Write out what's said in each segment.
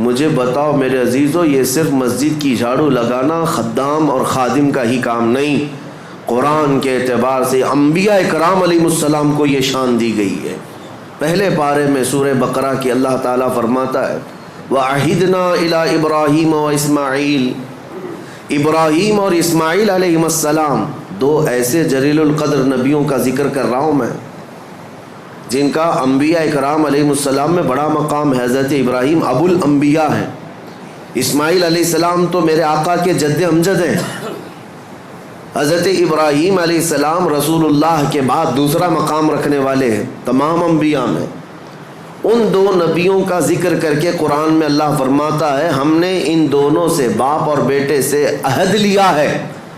مجھے بتاؤ میرے عزیزو، یہ صرف مسجد کی جھاڑو لگانا خدام اور خادم کا ہی کام نہیں، قرآن کے اعتبار سے انبیاء کرام علیہ السلام کو یہ شان دی گئی ہے۔ پہلے پارے میں سورہ بقرہ کی اللہ تعالیٰ فرماتا ہے وَعَهِدْنَا إِلَىٰ إِبْرَاهِيمَ وَإِسْمَاعِيلَ، ابراہیم اور اسماعیل علیہ السلام دو ایسے جلیل القدر نبیوں کا ذکر کر رہا ہوں میں جن کا انبیاء کرام علیہ السلام میں بڑا مقام ہے۔ حضرت ابراہیم ابو الانبیاء ہیں، اسماعیل علیہ السلام تو میرے آقا کے جد امجد ہیں۔ حضرت ابراہیم علیہ السلام رسول اللہ کے بعد دوسرا مقام رکھنے والے ہیں تمام انبیاء میں۔ ان دو نبیوں کا ذکر کر کے قرآن میں اللہ فرماتا ہے ہم نے ان دونوں سے، باپ اور بیٹے سے عہد لیا ہے،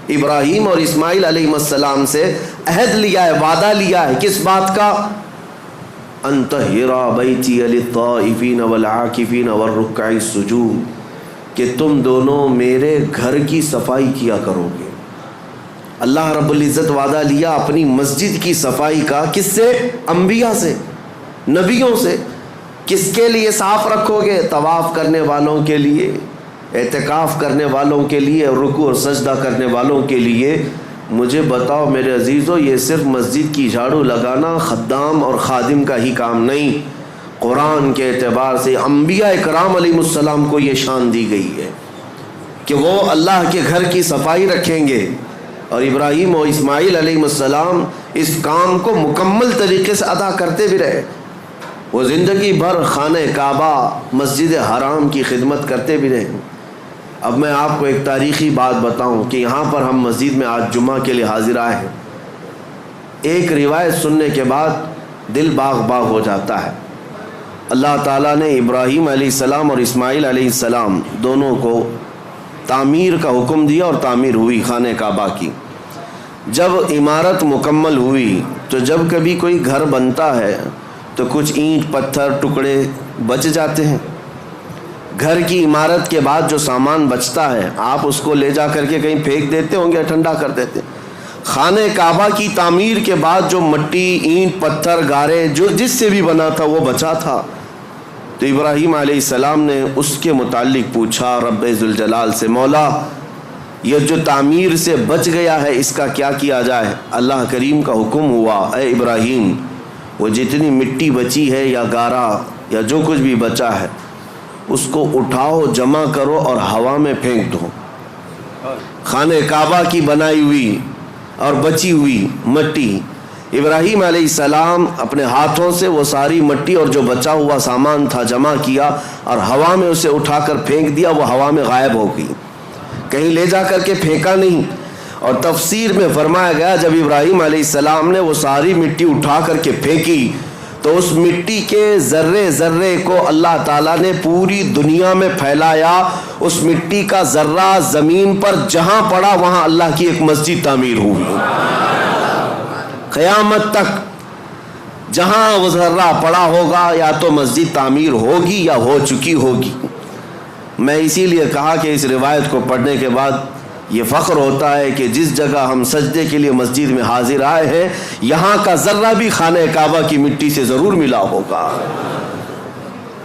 ابراہیم اور اسماعیل علیہ السلام سے عہد لیا ہے، وعدہ لیا ہے۔ کس بات کا؟ ان طہرا بیتی للطائفین والعاکفین والرکع السجود، کہ تم دونوں میرے گھر کی صفائی کیا کرو گے۔ اللہ رب العزت وعدہ لیا اپنی مسجد کی صفائی کا، کس سے؟ انبیاء سے، نبیوں سے۔ کس کے لیے صاف رکھو گے؟ طواف کرنے والوں کے لیے، اعتکاف کرنے والوں کے لیے، رکوع اور سجدہ کرنے والوں کے لیے۔ مجھے بتاؤ میرے عزیزو، یہ صرف مسجد کی جھاڑو لگانا خدام اور خادم کا ہی کام نہیں، قرآن کے اعتبار سے انبیاء کرام علیہ السلام کو یہ شان دی گئی ہے کہ وہ اللہ کے گھر کی صفائی رکھیں گے۔ اور ابراہیم اور اسماعیل علیہ السلام اس کام کو مکمل طریقے سے ادا کرتے بھی رہے، وہ زندگی بھر خانہ کعبہ مسجد حرام کی خدمت کرتے بھی رہے۔ اب میں آپ کو ایک تاریخی بات بتاؤں کہ یہاں پر ہم مسجد میں آج جمعہ کے لیے حاضر آئے ہیں، ایک روایت سننے کے بعد دل باغ باغ ہو جاتا ہے۔ اللہ تعالیٰ نے ابراہیم علیہ السلام اور اسماعیل علیہ السلام دونوں کو تعمیر کا حکم دیا اور تعمیر ہوئی خانہ کعبہ کی۔ جب عمارت مکمل ہوئی تو جب کبھی کوئی گھر بنتا ہے تو کچھ اینٹ پتھر ٹکڑے بچ جاتے ہیں۔ گھر کی عمارت کے بعد جو سامان بچتا ہے آپ اس کو لے جا کر کے کہیں پھینک دیتے ہوں گے، ٹھنڈا کر دیتے۔ خانہ کعبہ کی تعمیر کے بعد جو مٹی، اینٹ پتھر گارے جو جس سے بھی بنا تھا وہ بچا تھا، تو ابراہیم علیہ السلام نے اس کے متعلق پوچھا رب ذوالجلال سے، مولا یہ جو تعمیر سے بچ گیا ہے اس کا کیا کیا جائے؟ اللہ کریم کا حکم ہوا اے ابراہیم وہ جتنی مٹی بچی ہے یا گارا یا جو کچھ بھی بچا ہے اس کو اٹھاؤ، جمع کرو اور ہوا میں پھینک دو۔ خانہ کعبہ کی بنائی ہوئی اور بچی ہوئی مٹی، ابراہیم علیہ السلام اپنے ہاتھوں سے وہ ساری مٹی اور جو بچا ہوا سامان تھا جمع کیا اور ہوا میں اسے اٹھا کر پھینک دیا، وہ ہوا میں غائب ہو گئی، کہیں لے جا کر کے پھینکا نہیں۔ اور تفسیر میں فرمایا گیا جب ابراہیم علیہ السلام نے وہ ساری مٹی اٹھا کر کے پھینکی تو اس مٹی کے ذرے ذرے کو اللہ تعالیٰ نے پوری دنیا میں پھیلایا۔ اس مٹی کا ذرہ زمین پر جہاں پڑا وہاں اللہ کی ایک مسجد تعمیر ہوئی۔ قیامت تک جہاں وہ ذرہ پڑا ہوگا یا تو مسجد تعمیر ہوگی یا ہو چکی ہوگی۔ میں اسی لیے کہا کہ اس روایت کو پڑھنے کے بعد یہ فخر ہوتا ہے کہ جس جگہ ہم سجدے کے لیے مسجد میں حاضر آئے ہیں یہاں کا ذرہ بھی خانہ کعبہ کی مٹی سے ضرور ملا ہوگا۔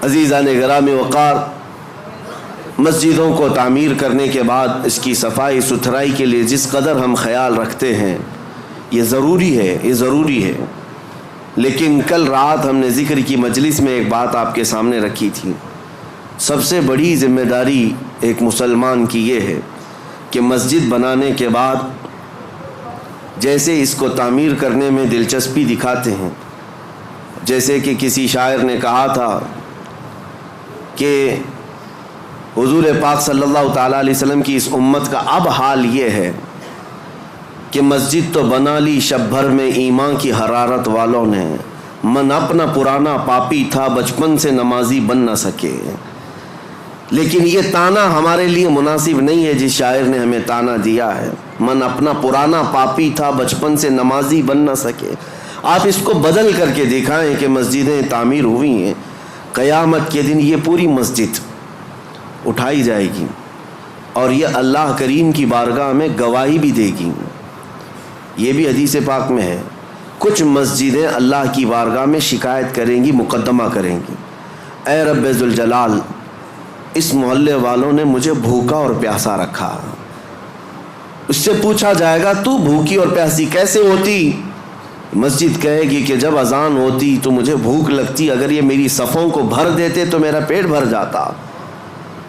عزیزان گرامی وقار، مسجدوں کو تعمیر کرنے کے بعد اس کی صفائی ستھرائی کے لیے جس قدر ہم خیال رکھتے ہیں یہ ضروری ہے، یہ ضروری ہے۔ لیکن کل رات ہم نے ذکر کی مجلس میں ایک بات آپ کے سامنے رکھی تھی، سب سے بڑی ذمہ داری ایک مسلمان کی یہ ہے کہ مسجد بنانے کے بعد جیسے اس کو تعمیر کرنے میں دلچسپی دکھاتے ہیں، جیسے کہ کسی شاعر نے کہا تھا کہ حضور پاک صلی اللہ تعالیٰ علیہ وسلم کی اس امت کا اب حال یہ ہے کہ مسجد تو بنا لی شب بھر میں ایمان کی حرارت والوں نے، من اپنا پرانا پاپی تھا بچپن سے نمازی بن نہ سکے۔ لیکن یہ تانا ہمارے لیے مناسب نہیں ہے جس شاعر نے ہمیں تانا دیا ہے، من اپنا پرانا پاپی تھا بچپن سے نمازی بن نہ سکے۔ آپ اس کو بدل کر کے دکھائیں کہ مسجدیں تعمیر ہوئی ہیں، قیامت کے دن یہ پوری مسجد اٹھائی جائے گی اور یہ اللہ کریم کی بارگاہ میں گواہی بھی دے گی۔ یہ بھی حدیث پاک میں ہے، کچھ مسجدیں اللہ کی بارگاہ میں شکایت کریں گی، مقدمہ کریں گی، اے رب ذوالجلال اس محلے والوں نے مجھے بھوکا اور پیاسا رکھا. اس سے پوچھا جائے گا تو بھوکی اور پیاسی کیسے ہوتی؟ مسجد کہے گی کہ جب اذان ہوتی تو مجھے بھوک لگتی، اگر یہ میری صفوں کو بھر دیتے تو میرا پیٹ بھر جاتا،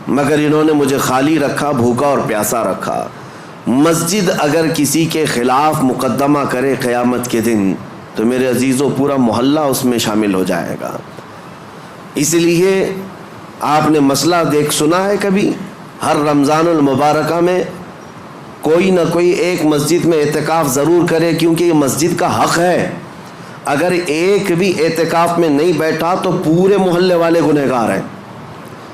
مگر انہوں نے مجھے خالی رکھا، بھوکا اور پیاسا رکھا. مسجد اگر کسی کے خلاف مقدمہ کرے قیامت کے دن تو میرے عزیزوں پورا محلہ اس میں شامل ہو جائے گا. اس لیے آپ نے مسئلہ سنا ہے کبھی؟ ہر رمضان المبارکہ میں کوئی نہ کوئی ایک مسجد میں اعتکاف ضرور کرے، کیونکہ یہ مسجد کا حق ہے. اگر ایک بھی اعتکاف میں نہیں بیٹھا تو پورے محلے والے گنہگار ہیں،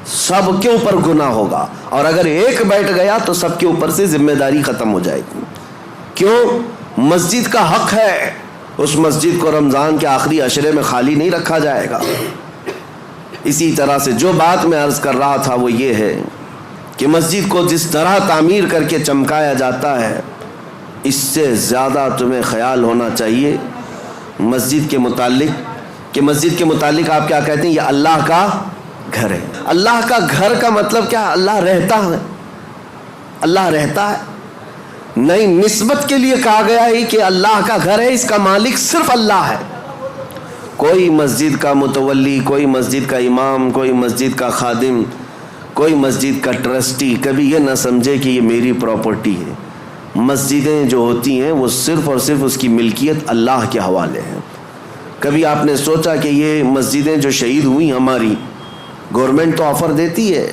سب کے اوپر گناہ ہوگا. اور اگر ایک بیٹھ گیا تو سب کے اوپر سے ذمہ داری ختم ہو جائے گی. کیوں؟ مسجد کا حق ہے. اس مسجد کو رمضان کے آخری عشرے میں خالی نہیں رکھا جائے گا. اسی طرح سے جو بات میں عرض کر رہا تھا وہ یہ ہے کہ مسجد کو جس طرح تعمیر کر کے چمکایا جاتا ہے، اس سے زیادہ تمہیں خیال ہونا چاہیے مسجد کے متعلق کہ مسجد کے متعلق آپ کیا کہتے ہیں؟ یہ اللہ کا گھر ہے. اللہ کا گھر کا مطلب کیا؟ اللہ رہتا ہے. اللہ رہتا ہے نہیں، نسبت کے لیے کہا گیا ہے کہ اللہ کا گھر ہے، اس کا مالک صرف اللہ ہے. کوئی مسجد کا متولی، کوئی مسجد کا امام، کوئی مسجد کا خادم، کوئی مسجد کا ٹرسٹی کبھی یہ نہ سمجھے کہ یہ میری پراپرٹی ہے. مسجدیں جو ہوتی ہیں وہ صرف اور صرف اس کی ملکیت اللہ کے حوالے ہیں. کبھی آپ نے سوچا کہ یہ مسجدیں جو شہید ہوئی ہماری، گورنمنٹ تو آفر دیتی ہے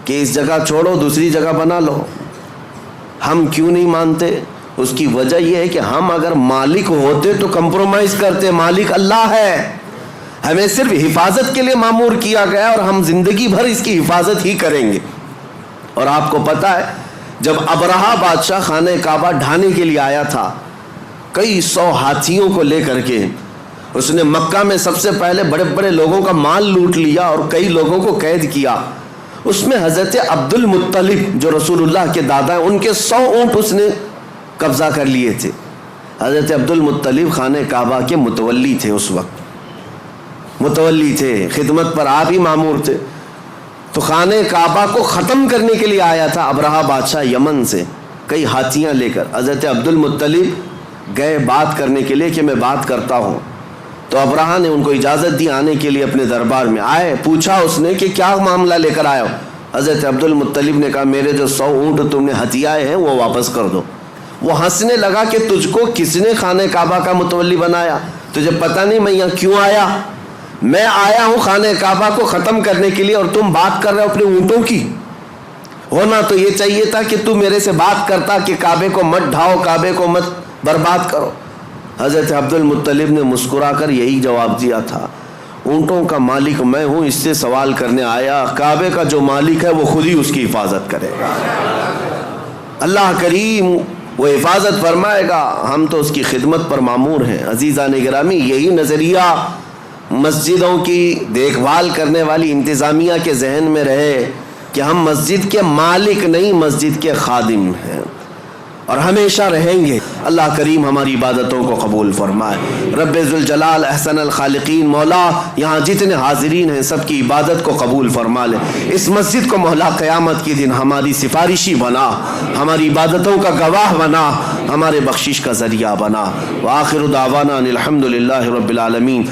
کہ اس جگہ چھوڑو دوسری جگہ بنا لو، ہم کیوں نہیں مانتے؟ اس کی وجہ یہ ہے کہ ہم اگر مالک ہوتے تو کمپرومائز کرتے. مالک اللہ ہے، ہمیں صرف حفاظت کے لیے مامور کیا گیا اور ہم زندگی بھر اس کی حفاظت ہی کریں گے. اور آپ کو پتہ ہے جب ابرہہ بادشاہ خانہ کعبہ ڈھانے کے لیے آیا تھا کئی 100 ہاتھیوں کو لے کر کے، اس نے مکہ میں سب سے پہلے بڑے بڑے لوگوں کا مال لوٹ لیا اور کئی لوگوں کو قید کیا. اس میں حضرت عبد المطلب جو رسول اللہ کے دادا ہیں ان کے 100 اونٹ اس نے قبضہ کر لیے تھے. حضرت عبد المطلب خانہ کعبہ کے متولی تھے، اس وقت متولی تھے، خدمت پر آپ ہی مامور تھے. تو خانہ کعبہ کو ختم کرنے کے لیے آیا تھا ابرہہ بادشاہ یمن سے کئی ہاتھیاں لے کر. حضرت عبد المطلب گئے بات کرنے کے لیے کہ میں بات کرتا ہوں. تو ابرہہ نے ان کو اجازت دی آنے کے لیے اپنے دربار میں. آئے، پوچھا اس نے کہ کیا معاملہ لے کر آئے ہو؟ حضرت عبد المطلب نے کہا میرے جو 100 اونٹ تم نے ہتھیائے ہیں وہ واپس کر دو. وہ ہنسنے لگا کہ تجھ کو کس نے خانہ کعبہ کا متولی بنایا؟ تجھے پتہ نہیں میں یہاں کیوں آیا؟ میں آیا ہوں خانہ کعبہ کو ختم کرنے کے لیے اور تم بات کر رہے ہو اپنے اونٹوں کی. ہونا تو یہ چاہیے تھا کہ تم میرے سے بات کرتا کہ کعبے کو مت ڈھاؤ، کعبے کو مت برباد کرو. حضرت عبد المطلب نے مسکرا کر یہی جواب دیا تھا، اونٹوں کا مالک میں ہوں، اس سے سوال کرنے آیا. کعبے کا جو مالک ہے وہ خود ہی اس کی حفاظت کرے گا. اللہ کریم وہ حفاظت فرمائے گا، ہم تو اس کی خدمت پر مامور ہیں. عزیزان گرامی، یہی نظریہ مسجدوں کی دیکھ بھال کرنے والی انتظامیہ کے ذہن میں رہے کہ ہم مسجد کے مالک نہیں، مسجد کے خادم ہیں اور ہمیشہ رہیں گے. اللہ کریم ہماری عبادتوں کو قبول فرمائے. رب ذوالجلال احسن الخالقین، مولا یہاں جتنے حاضرین ہیں سب کی عبادت کو قبول فرما لے. اس مسجد کو مولا قیامت کے دن ہماری سفارشی بنا، ہماری عبادتوں کا گواہ بنا، ہمارے بخشش کا ذریعہ بنا. وآخر دعوانا ان الحمد للہ رب العالمین.